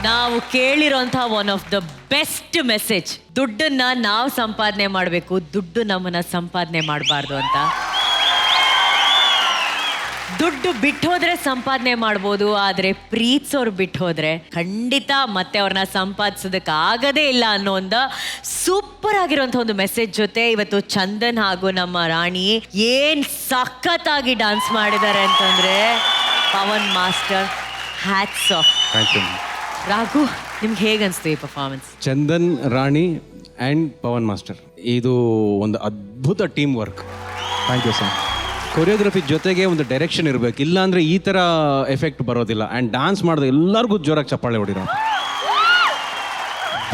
ನಾವು ಕೇಳಿರೋಂಥ one of the best message. ದುಡ್ಡನ್ನ ನಾವು ಸಂಪಾದನೆ ಮಾಡಬೇಕು, ದುಡ್ಡು ನಮ್ಮನ್ನ ಸಂಪಾದನೆ ಮಾಡಬಾರ್ದು ಅಂತ. ದುಡ್ಡು ಬಿಟ್ಟು ಹೋದ್ರೆ ಸಂಪಾದನೆ ಮಾಡ್ಬೋದು, ಆದರೆ ಪ್ರೀತಿಸೋರು ಬಿಟ್ಟು ಹೋದ್ರೆ ಖಂಡಿತ ಮತ್ತೆ ಅವ್ರನ್ನ ಸಂಪಾದಿಸೋದಕ್ಕೆ ಆಗದೇ ಇಲ್ಲ ಅನ್ನೋ ಒಂದು ಸೂಪರ್ ಆಗಿರುವಂಥ ಒಂದು ಮೆಸೇಜ್ ಜೊತೆ ಇವತ್ತು ಚಂದನ್ ಹಾಗೂ ನಮ್ಮ ರಾಣಿ ಏನ್ ಸಖತ್ತಾಗಿ ಡಾನ್ಸ್ ಮಾಡಿದ್ದಾರೆ ಅಂತಂದ್ರೆ Pavan master, hats off. Raghu, ನಿಮ್ಗೆ ಹೇಗೆ ಅನಿಸ್ತು ಈ performance? Chandan, Rani and Pavan master, ಇದು ಒಂದು ಅದ್ಭುತ team work. Thank you sir. Choreography ಜೊತೆಗೆ ಒಂದು ಡೈರೆಕ್ಷನ್ ಇರಬೇಕು, ಇಲ್ಲಾಂದರೆ ಈ ಥರ ಎಫೆಕ್ಟ್ ಬರೋದಿಲ್ಲ. ಆ್ಯಂಡ್ ಡ್ಯಾನ್ಸ್ ಮಾಡೋದು ಎಲ್ಲರಿಗೂ ಜೋರಾಗಿ ಚಪ್ಪಾಳೆ ಹೊಡಿರೋ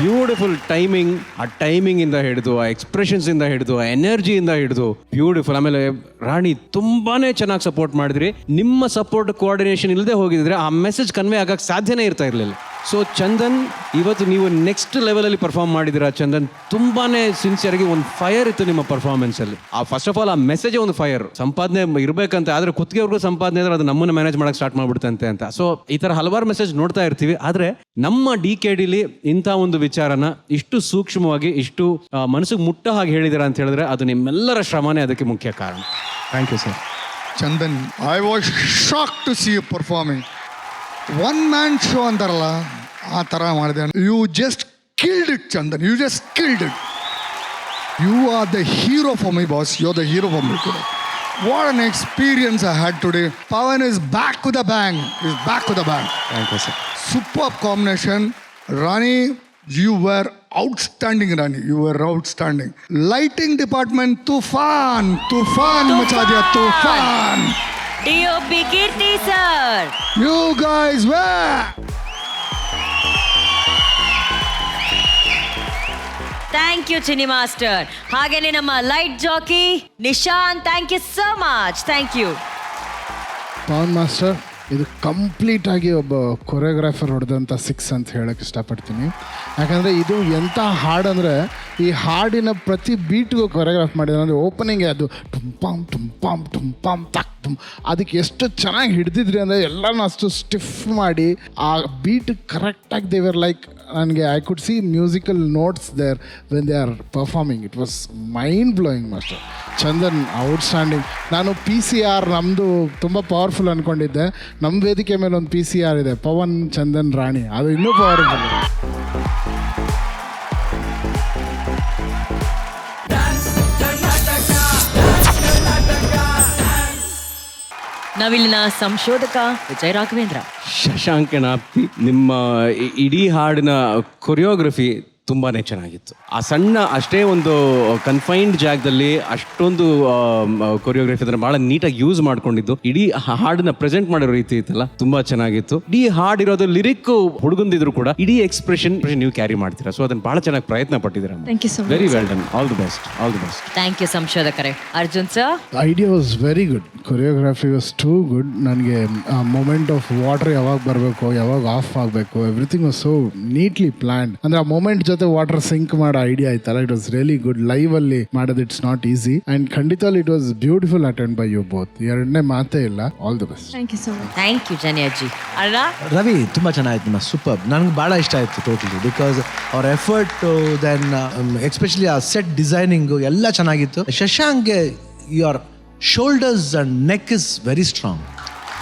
ಬ್ಯೂಟಿಫುಲ್ ಟೈಮಿಂಗ್. ಆ ಟೈಮಿಂಗಿಂದ ಹಿಡಿದು, ಆ ಎಕ್ಸ್ಪ್ರೆಷನ್ಸಿಂದ ಹಿಡಿದು, ಆ ಎನರ್ಜಿಯಿಂದ ಹಿಡಿದು ಬ್ಯೂಟಿಫುಲ್. ಆಮೇಲೆ ರಾಣಿ ತುಂಬಾ ಚೆನ್ನಾಗಿ ಸಪೋರ್ಟ್ ಮಾಡಿದ್ರಿ. ನಿಮ್ಮ ಸಪೋರ್ಟ್ ಕೋಆರ್ಡಿನೇಷನ್ ಇಲ್ಲದೆ ಹೋಗಿದ್ರೆ ಆ ಮೆಸೇಜ್ ಕನ್ವೆ ಆಗಕ್ಕೆ ಸಾಧ್ಯನೇ ಇರ್ತಾ ಇರಲಿಲ್ಲ. ಸೊ ಚಂದನ್, ಇವತ್ತು ನೀವು ನೆಕ್ಸ್ಟ್ ಲೆವೆಲಲ್ಲಿ ಪರ್ಫಾರ್ಮ್ ಮಾಡಿದ್ದೀರಾ. ಚಂದನ್ ತುಂಬಾ ಸಿನ್ಸಿಯರ್ಗೆ ಒಂದು ಫೈರ್ ಇತ್ತು ನಿಮ್ಮ ಪರ್ಫಾರ್ಮೆನ್ಸಲ್ಲಿ. ಆ ಫಸ್ಟ್ ಆಫ್ ಆಲ್ ಆ ಮೆಸೇಜೇ ಒಂದು ಫೈರ್. ಸಂಪಾದನೆ ಇರಬೇಕಂತ, ಆದರೆ ಕುತ್ತಿಗೆವರೆಗೂ ಸಂಪಾದನೆ ಆದರೆ ಅದು ನಮ್ಮನ್ನು ಮ್ಯಾನೇಜ್ ಮಾಡೋಕ್ಕೆ ಸ್ಟಾರ್ಟ್ ಮಾಡ್ಬಿಡುತ್ತಂತೆ ಅಂತ. ಸೊ ಈ ಥರ ಹಲವಾರು ಮೆಸೇಜ್ ನೋಡ್ತಾ ಇರ್ತೀವಿ. ಆದರೆ ನಮ್ಮ DKDಲಿ ಇಂಥ ಒಂದು ವಿಚಾರನ ಇಷ್ಟು ಸೂಕ್ಷ್ಮವಾಗಿ, ಇಷ್ಟು ಮನಸ್ಸಿಗೆ ಮುಟ್ಟ ಹಾಗೆ ಹೇಳಿದ್ದೀರಾ ಅಂತ ಹೇಳಿದ್ರೆ ಅದು ನಿಮ್ಮೆಲ್ಲರ ಶ್ರಮನೇ ಅದಕ್ಕೆ ಮುಖ್ಯ ಕಾರಣ. Thank you sir. Chandan, I was shock to see you performing. One man show ಅಂತಾರಲ್ಲ, ಆ ಥರ ಮಾಡಿದೆ. You just killed it Chandan, you just killed it. You are the hero for my boss, you are the hero for my today. What an experience I had today. Pawan is back with a bang. He's back with a bang. Thank you, sir. Superb combination. Rani, you were outstanding, Rani. You were outstanding. Lighting department, Tufan macha diya, Tufan. DOP Kirti sir. You guys were. Thank you Chini master. ಹಾಗೇನೆ ನಮ್ಮ light jockey Nishant, thank you so much. Thank you Pavan master. ಇದು ಕಂಪ್ಲೀಟಾಗಿ ಒಬ್ಬ choreographer ಹೊಡೆದಂಥ 6 ಅಂತ ಹೇಳೋಕ್ಕೆ ಇಷ್ಟಪಡ್ತೀನಿ. ಯಾಕಂದರೆ ಇದು ಎಂಥ ಹಾಡಂದರೆ, ಈ ಹಾಡಿನ ಪ್ರತಿ ಬೀಟ್ಗೂ ಕೊರಿಯೋಗ್ರಾಫ್ ಮಾಡಿದ್ರೆ, ಅಂದರೆ ಓಪನಿಂಗ್ ಅದು ಟುಂಪಾಮ್ ಟುಂಪಾಮ್ ಟುಂಪಾಮ್ ತಕ್ ಟುಮ್, ಅದಕ್ಕೆ ಎಷ್ಟು ಚೆನ್ನಾಗಿ ಹಿಡಿದಿದ್ರಿ ಅಂದರೆ ಎಲ್ಲನೂ ಅಷ್ಟು ಸ್ಟಿಫ್ ಮಾಡಿ ಆ ಬೀಟ್ ಕರೆಕ್ಟಾಗಿ ದೇವರ್ ಲೈಕ್, ನನಗೆ I could see musical notes there when they are performing. It was mind blowing master. Chandan outstanding. ನಾನು PCR ನಮ್ಮದು ತುಂಬ ಪವರ್ಫುಲ್ ಅಂದ್ಕೊಂಡಿದ್ದೆ. ನಮ್ಮ ವೇದಿಕೆ ಮೇಲೆ ಒಂದು PCR ಇದೆ, ಪವನ್, ಚಂದನ್, ರಾಣಿ, ಅದು ಇನ್ನೂ ಪವರ್ಫುಲ್. ನಾವಿಲ್ಲಿನ ಸಂಶೋಧಕ ವಿಜಯ ರಾಘವೇಂದ್ರ. ಶಶಾಂಕನ ಆಪ್ತಿ, ನಿಮ್ಮ ಇಡೀ ಹಾಡಿನ ಕೊರಿಯೋಗ್ರಫಿ ತುಂಬಾ ಚೆನ್ನಾಗಿತ್ತು. ಆ ಸಣ್ಣ ಅಷ್ಟೇ ಒಂದು ಕನ್ಫೈನ್ಡ್ ಜಾಗದಲ್ಲಿ ಅಷ್ಟೊಂದು ಕೊರಿಯೋಗ್ರಫಿ ಅದನ್ನು ಭಾಳ ನೀಟಾಗಿ ಯೂಸ್ ಮಾಡ್ಕೊಂಡಿದ್ದು. ಇಡೀ ಹಾಡನ್ನ ಪ್ರೆಸೆಂಟ್ ಮಾಡಿರೋ ರೀತಿ ಇತ್ತಲ್ಲ, ತುಂಬಾ ಚೆನ್ನಾಗಿತ್ತು. ಇಡೀ ಹಾಡಿರೋದು ಲಿರಿಕ್ ಹುಡುಗಂದಿದ್ರು ಕೂಡ ಇಡೀ ಎಕ್ಸ್ಪ್ರೆಷನ್ ನೀವು ಕ್ಯಾರಿ ಮಾಡ್ತೀರಾ. ಸೊ ಅದನ್ನ ಬಹಳ ಚೆನ್ನಾಗಿ ಪ್ರಯತ್ನ ಪಟ್ಟಿದ್ದೀರಾ. Very well done. All the best. All the best. Thank you ಸಂಶೋಧಕರೇ. Arjun sir, idea was very good, choreography was too good. ನನಗೆ ಮೊಮೆಂಟ್ ಆಫ್ ವಾಟರ್ ಯಾವಾಗ ಬರಬೇಕು, ಯಾವಾಗ ಆಫ್ ಆಗಬೇಕು, everything was so neatly planned. ಅಂದರೆ ಆ ಮೊಮೆಂಟ್ ಜೊತೆ ವಾಟರ್ ಸಿಂಕ್ ಮಾಡೋ ಐಡಿಯಾ ಆಯ್ತಲ್ಲ, it was really good. Live ಅಲ್ಲಿ ಮಾಡೋದು ಇಟ್ಸ್ ನಾಟ್ ಈಸಿ ಅಂಡ್ ಖಂಡಿತ it was beautiful attend by you both. ಎರಡನೇ ಮಾತೇ ಇಲ್ಲ. All the best. Thank you so much. Thank you ಜನಿಯಾಜಿ. ಅಲ್ಲ ರವಿ, ತುಂಬ ಚೆನ್ನಾಗಿತ್ತು ನಿಮ್ಮ ಸೂಪರ್. ನನಗೆ ಭಾಳ ಇಷ್ಟ ಆಯಿತು ಟೋಟಲಿ, ಬಿಕಾಸ್ ಅವ್ರ ಎಫರ್ಟು, ದೆನ್ ಎಸ್ಪೆಷಲಿ ಆ ಸೆಟ್ ಡಿಸೈನಿಂಗು ಎಲ್ಲ ಚೆನ್ನಾಗಿತ್ತು. ಶಶಾಂಕ್ಗೆ your shoulders and neck is very strong.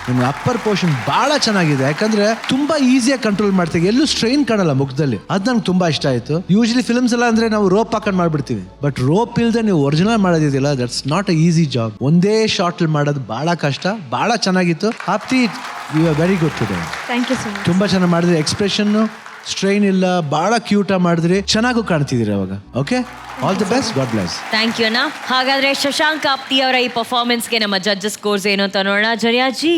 ನಿಮ್ಮ ಅಪ್ಪರ್ ಪೋರ್ಷನ್ ಭಾಳ ಚೆನ್ನಾಗಿದೆ, ಯಾಕಂದರೆ ತುಂಬ ಈಸಿಯಾಗಿ ಕಂಟ್ರೋಲ್ ಮಾಡ್ತೀವಿ, ಎಲ್ಲೂ ಸ್ಟ್ರೈನ್ ಕಾಣಲ್ಲ ಮುಖದಲ್ಲಿ. ಅದು ನಂಗೆ ತುಂಬ ಇಷ್ಟ ಆಯಿತು. ಯೂಶಲಿ ಫಿಲ್ಮ್ಸ್ ಎಲ್ಲ ಅಂದರೆ ನಾವು ರೋಪ್ ಹಾಕೊಂಡು ಮಾಡ್ಬಿಡ್ತೀವಿ, ಬಟ್ ರೋಪ್ ಇಲ್ಲದೆ ನೀವು ಒರಿಜಿನಲ್ ಮಾಡೋದಿದೆಯಲ್ಲ, that's not a easy job. ಒಂದೇ ಶಾರ್ಟಲ್ಲಿ ಮಾಡೋದು ಭಾಳ ಕಷ್ಟ. ಭಾಳ ಚೆನ್ನಾಗಿತ್ತು. Aapti, you are very good today. Thank you so much. ತುಂಬ ಚೆನ್ನಾಗಿ ಮಾಡಿದ್ರಿ. ಎಕ್ಸ್ಪ್ರೆಷನ್ನು ಸ್ಟ್ರೈನ್ ಇಲ್ಲ, ಭಾಳ ಕ್ಯೂಟಾಗಿ ಮಾಡಿದ್ರಿ, ಚೆನ್ನಾಗೂ ಕಾಣ್ತಿದ್ದೀರಿ ಅವಾಗ. Okay, all the best, god bless. Thank you ಅಣ್ಣ. ಹಾಗಾದ್ರೆ ಶಶಾಂಕ್ ಆಪ್ತಿ ಅವರ ಈ ಪರ್ಫಾರ್ಮೆನ್ಸ್ಗೆ ನಮ್ಮ ಜಡ್ಜಸ್ ಸ್ಕೋರ್ಸ್ ಏನು ಅಂತ ನೋಡೋಣ. ಜರಿಯಾಜಿ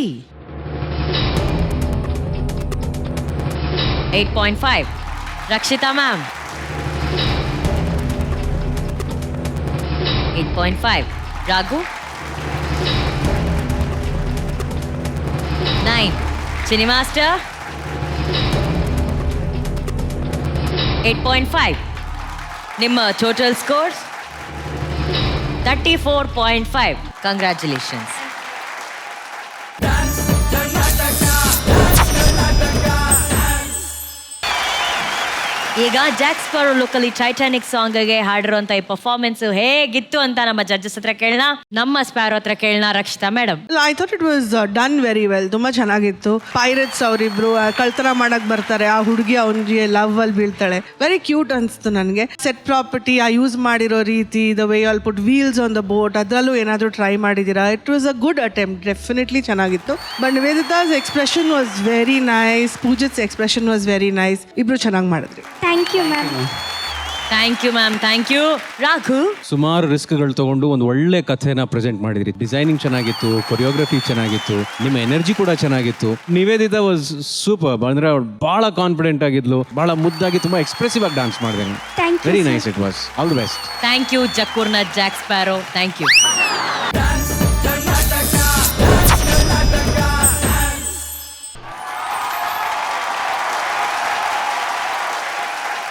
8.5, ರಕ್ಷಿತಾ ಮ್ಯಾಮ್ 8.5, ರಾಘು 9, ಚಿನಿ ಮಾಸ್ಟರ್ 8.5. ನಿಮ್ಮ ಟೋಟಲ್ ಸ್ಕೋರ್ಸ್ 34.5. ಕಂಗ್ರ್ಯಾಚುಲೇಷನ್ಸ್. ಈಗ ಜಾಕ್ ಸ್ಪಾರೋ ಲುಕ್ಕಲ್ಲಿ ಟೈಟಾನಿಕ್ ಸಾಂಗ್ಗೆ ಹಾಡಿರುವಂತ ಈ ಪರ್ಫಾರ್ಮೆನ್ಸ್ ಹೇಗಿತ್ತು ಅಂತ ನಮ್ಮ ಜಡ್ಜಸ್ ಹತ್ರ ಕೇಳೋಣ, ನಮ್ಮ ಸ್ಪಾರೋ ಹತ್ರ ಕೇಳೋಣ. Rakshita madam. I thought it was done very well. ತುಂಬಾ ಚೆನ್ನಾಗಿತ್ತು. ಪೈರೇಟ್ಸ್ ಅವರಿಬ್ರು ಕಳ್ತನ ಮಾಡಕ್ ಬರ್ತಾರೆ, ಆ ಹುಡುಗಿ ಅವನಿಗೆ ಲವ್ ಅಲ್ಲಿ ಬೀಳ್ತಾಳೆ. ವೆರಿ ಕ್ಯೂಟ್ ಅನ್ಸ್ತು ನನಗೆ. ಸೆಟ್ ಪ್ರಾಪರ್ಟಿ ಆ ಯೂಸ್ ಮಾಡಿರೋ ರೀತಿ, the way all put wheels on the boat, ಅದರಲ್ಲೂ ಏನಾದರೂ ಟ್ರೈ ಮಾಡಿದ್ದೀರಾ. It was a good attempt, definitely ಚೆನ್ನಾಗಿತ್ತು. ಬಟ್ ನಿವೇದಿತಾಸ್ ಎಕ್ಸ್ಪ್ರೆಷನ್ ವಾಸ್ ವೆರಿ ನೈಸ್, ಪೂಜಿತ್ಸ್ ಎಕ್ಸ್ಪ್ರೆಷನ್ ವಾಸ್ ವೆರಿ ನೈಸ್. ಇಬ್ರು ಚೆನ್ನಾಗಿ ಮಾಡಿದ್ರಿ. Thank you ma'am. Thank you ma'am, thank you. Raghu. ಸುಮಾರು ರಿಸ್ಕ್ಗಳು ತಗೊಂಡು ಒಂದು ಒಳ್ಳೆ ಕಥೆನ ಪ್ರೆಸೆಂಟ್ ಮಾಡಿದ್ರಿ. ಡಿಸೈನಿಂಗ್ ಚೆನ್ನಾಗಿತ್ತು, ಕೊರಿಯೋಗ್ರಫಿ ಚೆನ್ನಾಗಿತ್ತು, ನಿಮ್ಮ ಎನರ್ಜಿ ಕೂಡ ಚೆನ್ನಾಗಿತ್ತು. Nivedita was super. ಅಂದ್ರೆ ಅವ್ರು ಬಹಳ ಕಾನ್ಫಿಡೆಂಟ್ ಆಗಿದ್ಲು, ಬಹಳ ಮುದ್ದಾಗಿ ತುಂಬಾ ಎಕ್ಸ್ಪ್ರೆಸಿವ್ ಆಗಿ ಡಾನ್ಸ್ ಮಾಡಿದ್ರು. Thank you, very sir. Nice, it was all the best. Thank you ಜಕ್ಕೂರ್ನ ಜಾಕ್ ಸ್ಪ್ಯಾರೋ. Thank you.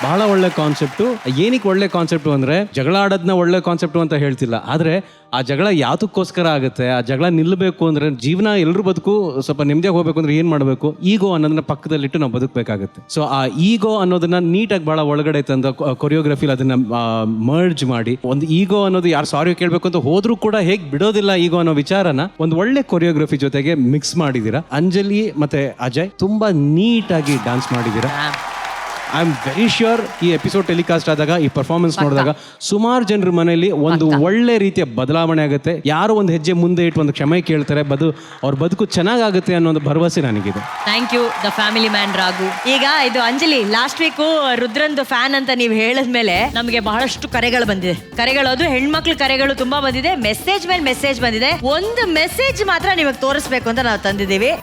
ಬಹಳ ಒಳ್ಳೆ ಕಾನ್ಸೆಪ್ಟು. ಏನಕ್ಕೆ ಒಳ್ಳೆ ಕಾನ್ಸೆಪ್ಟು ಅಂದರೆ, ಜಗಳ ಆಡೋದನ್ನ ಒಳ್ಳೆ ಕಾನ್ಸೆಪ್ಟು ಅಂತ ಹೇಳ್ತಿಲ್ಲ, ಆದರೆ ಆ ಜಗಳ ಯಾತಕ್ಕೋಸ್ಕರ ಆಗುತ್ತೆ, ಆ ಜಗಳ ನಿಲ್ಲಬೇಕು ಅಂದರೆ, ಜೀವನ ಎಲ್ಲರೂ ಬದುಕು ಸ್ವಲ್ಪ ನೆಮ್ಮದಿಯಾಗಿ ಹೋಗ್ಬೇಕು ಅಂದ್ರೆ ಏನು ಮಾಡಬೇಕು, ಈಗೋ ಅನ್ನೋದನ್ನ ಪಕ್ಕದಲ್ಲಿಟ್ಟು ನಾವು ಬದುಕಬೇಕಾಗುತ್ತೆ. ಸೊ ಆ ಈಗೋ ಅನ್ನೋದನ್ನ ನೀಟಾಗಿ ಭಾಳ ಒಳಗಡೆ ತಂದು ಕೊರಿಯೋಗ್ರಫಿಲಿ ಅದನ್ನ ಮರ್ಜ್ ಮಾಡಿ, ಒಂದು ಈಗೋ ಅನ್ನೋದು ಯಾರು ಸಾರಿ ಕೇಳಬೇಕು ಅಂತ ಹೋದ್ರೂ ಕೂಡ ಹೇಗೆ ಬಿಡೋದಿಲ್ಲ ಈಗೋ ಅನ್ನೋ ವಿಚಾರನ ಒಂದು ಒಳ್ಳೆ ಕೊರಿಯೋಗ್ರಫಿ ಜೊತೆಗೆ ಮಿಕ್ಸ್ ಮಾಡಿದ್ದೀರಾ. ಅಂಜಲಿ ಮತ್ತೆ ಅಜಯ್ ತುಂಬಾ ನೀಟಾಗಿ ಡಾನ್ಸ್ ಮಾಡಿದ್ದೀರಾ. ಐ ಆಮ್ ವೆರಿ ಶ್ಯೂರ್ ಈ ಎಪಿಸೋಡ್ ಟೆಲಿಕಾಸ್ಟ್ ಆದಾಗ, ಈ ಪರ್ಫಾರ್ಮೆನ್ಸ್ ನೋಡಿದಾಗ ಸುಮಾರು ಜನರ ಮನೆಯಲ್ಲಿ ಒಂದು ಒಳ್ಳೆ ರೀತಿಯ ಬದಲಾವಣೆ ಆಗುತ್ತೆ. ಯಾರೋ ಒಂದು ಹೆಜ್ಜೆ ಮುಂದೆ ಇಟ್ಟು ಒಂದು ಕ್ಷಮೆ ಕೇಳ್ತಾರೆ, ಅವ್ರ ಬದುಕು ಚೆನ್ನಾಗಾಗುತ್ತೆ ಅನ್ನೋ ಒಂದು ಭರವಸೆ ನನಗಿದೆ. Thank you the family man Raghu. ಈಗ ಇದು ಅಂಜಲಿ, ಲಾಸ್ಟ್ ವೀಕು ರುದ್ರಂದು ಫ್ಯಾನ್ ಅಂತ ನೀವು ಹೇಳಿದ್ಮೇಲೆ ನಮಗೆ ಬಹಳಷ್ಟು ಕರೆಗಳು ಬಂದಿದೆ. ಕರೆಗಳು, ಅದು ಹೆಣ್ಮಕ್ಳು ಕರೆಗಳು ತುಂಬಾ ಬಂದಿದೆ. ಮೆಸೇಜ್ ಮೇಲೆ ಮೆಸೇಜ್ ಬಂದಿದೆ. ಒಂದು ಮೆಸೇಜ್ ಮಾತ್ರ ನಿಮಗೆ ತೋರಿಸ್ಬೇಕು ಅಂತ ನಾವು ತಂದಿದ್ದೀವಿ.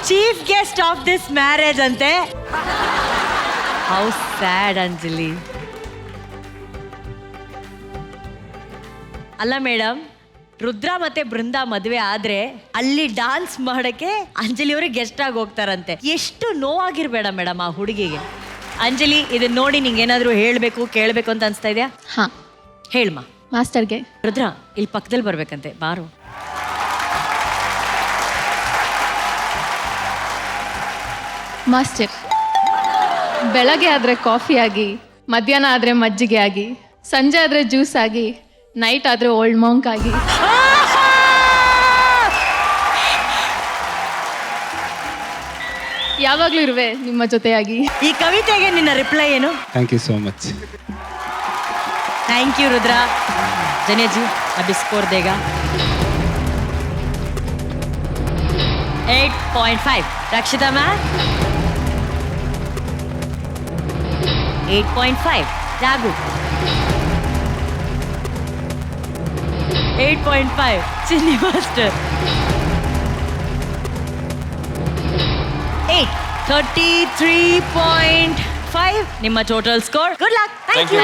Chief guest of this marriage ಅಂತೆ. How sad Anjali. ಅಲ್ಲ ಮೇಡಮ್, ರುದ್ರ ಮತ್ತೆ ಬೃಂದಾ ಮದುವೆ ಆದ್ರೆ ಅಲ್ಲಿ ಡಾನ್ಸ್ ಮಾಡಕ್ಕೆ ಅಂಜಲಿ ಅವ್ರಿಗೆ ಗೆಸ್ಟ್ ಆಗಿ ಹೋಗ್ತಾರಂತೆ. ಎಷ್ಟು ನೋವಾಗಿರ್ಬೇಡ ಮೇಡಮ್ ಆ ಹುಡುಗಿಗೆ. ಅಂಜಲಿ, ಇದನ್ನ ನೋಡಿ ನಿಂಗೆ ಏನಾದ್ರು ಹೇಳ್ಬೇಕು ಕೇಳ್ಬೇಕು ಅಂತ ಅನ್ಸ್ತಾ ಇದೆಯಾ? ಹಾ, ಹೇಳ್ಮಾ. ಮಾಸ್ಟರ್ಗೆ. ರುದ್ರ ಇಲ್ಲಿ ಪಕ್ಕದಲ್ಲಿ ಬರ್ಬೇಕಂತೆ, ಬಾರು. ಮಾಸ್ಟರ್, ಬೆಳಗ್ಗೆ ಆದರೆ ಕಾಫಿ ಆಗಿ, ಮಧ್ಯಾಹ್ನ ಆದರೆ ಮಜ್ಜಿಗೆ ಆಗಿ, ಸಂಜೆ ಆದರೆ ಜ್ಯೂಸ್ ಆಗಿ, ನೈಟ್ ಆದರೆ ಓಲ್ಡ್ ಮಾಂಕ್ ಆಗಿ, ಯಾವಾಗಲೂ ಇರುವೆ ನಿಮ್ಮ ಜೊತೆಯಾಗಿ. ಈ ಕವಿತೆಗೆ ನಿನ್ನ ರಿಪ್ಲೈ ಏನು? Thank you so much. Thank you Rudra. ಜನಿಯಾಜಿ ಅಭಿ ಸ್ಕೋರ್ ದೇಗಾ 8.5. ರಕ್ಷಿತಾ ಮ್ಯಾಮ್ 8.5. ರಾಘು 8.5. ಚಿನ್ನಿ ಮಾಸ್ಟರ್ 8. 33.5 ನಿಮ್ಮ total score. Good luck. Thank you.